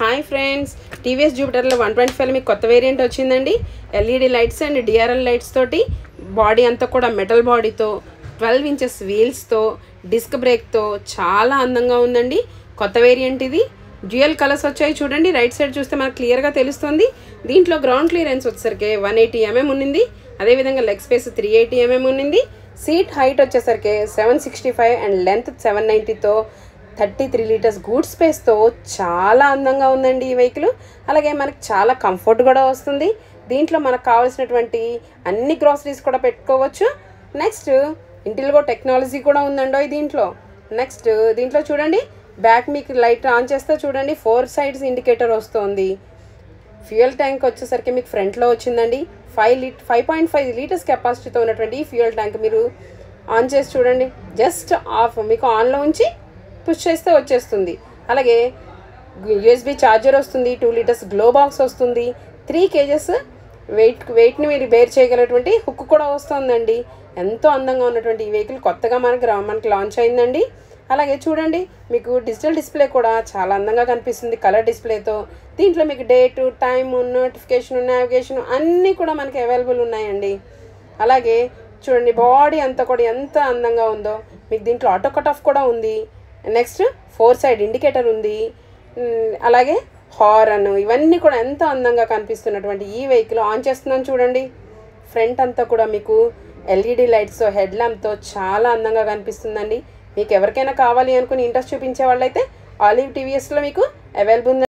Hi friends, TVS జూపిటర్లో 125 మీకు కొత్త variant వచ్చిందండి. LED lights and DRL lights తోటి బాడీ అంతా కూడా మెటల్ బాడీతో 12 ఇంచెస్ వీల్స్తో డిస్క్ బ్రేక్తో చాలా అందంగా ఉందండి. కొత్త వేరియంట్ ఇది. డ్యూయల్ కలర్స్ వచ్చాయి చూడండి. రైట్ సైడ్ చూస్తే మనకు క్లియర్గా తెలుస్తుంది. దీంట్లో గ్రౌండ్ క్లియరెన్స్ వచ్చేసరికి 180 mm ఉన్నింది. అదేవిధంగా లెగ్ స్పేస్ 380 mm ఉన్నింది. సీట్ హైట్ వచ్చేసరికి 765 అండ్ లెంత్ 790తో 33 లీటర్స్ గూడ్ స్పేస్తో చాలా అందంగా ఉందండి ఈ వెహికల్. అలాగే మనకి చాలా కంఫర్ట్ కూడా వస్తుంది. దీంట్లో మనకు కావాల్సినటువంటి అన్ని గ్రాసరీస్ కూడా పెట్టుకోవచ్చు. నెక్స్ట్ ఇంటిల్గో టెక్నాలజీ కూడా ఉందండో దీంట్లో. నెక్స్ట్ దీంట్లో చూడండి, బ్యాక్ మీకు లైట్ ఆన్ చేస్తే చూడండి 4 సైడ్స్ ఇండికేటర్ వస్తుంది. ఫ్యూయల్ ట్యాంక్ వచ్చేసరికి మీకు ఫ్రంట్లో వచ్చిందండి. 5.5 లీటర్స్ కెపాసిటీతో ఉన్నటువంటి ఈ ఫ్యూయల్ ట్యాంక్ మీరు ఆన్ చేసి చూడండి. జస్ట్ ఆఫ్ మీకు ఆన్లో ఉంచి పుష్ చేస్తే వచ్చేస్తుంది. అలాగే యూఎస్బి ఛార్జర్ వస్తుంది. 2 లీటర్స్ గ్లో బాక్స్ వస్తుంది. 3 kgs వెయిట్ని మీరు బేర్ చేయగలటువంటి హుక్ కూడా వస్తుందండి. ఎంతో అందంగా ఉన్నటువంటి ఈ వెహికల్ కొత్తగా మనకి లాంచ్ అయిందండి. అలాగే చూడండి, మీకు డిజిటల్ డిస్ప్లే కూడా చాలా అందంగా కనిపిస్తుంది కలర్ డిస్ప్లేతో. దీంట్లో మీకు డేటు, టైమ్, నోటిఫికేషన్, నావిగేషన్ అన్నీ కూడా మనకి అవైలబుల్ ఉన్నాయండి. అలాగే చూడండి, బాడీ అంతా కూడా ఎంత అందంగా ఉందో. మీకు దీంట్లో ఆటో కట్ ఆఫ్ కూడా ఉంది. నెక్స్ట్ 4 సైడ్ ఇండికేటర్ ఉంది. అలాగే హారన్, ఇవన్నీ కూడా ఎంతో అందంగా కనిపిస్తున్నటువంటి ఈ వెహికల్ ఆన్ చేస్తున్నాను చూడండి. ఫ్రంట్ అంతా కూడా మీకు ఎల్ఈడి లైట్స్తో హెడ్ ల్యాంప్తో చాలా అందంగా కనిపిస్తుందండి. మీకు ఎవరికైనా కావాలి అనుకుని ఇంట్రెస్ట్ చూపించే వాళ్ళైతే ఆలివ్ టీవీఎస్లో మీకు అవైలబుల్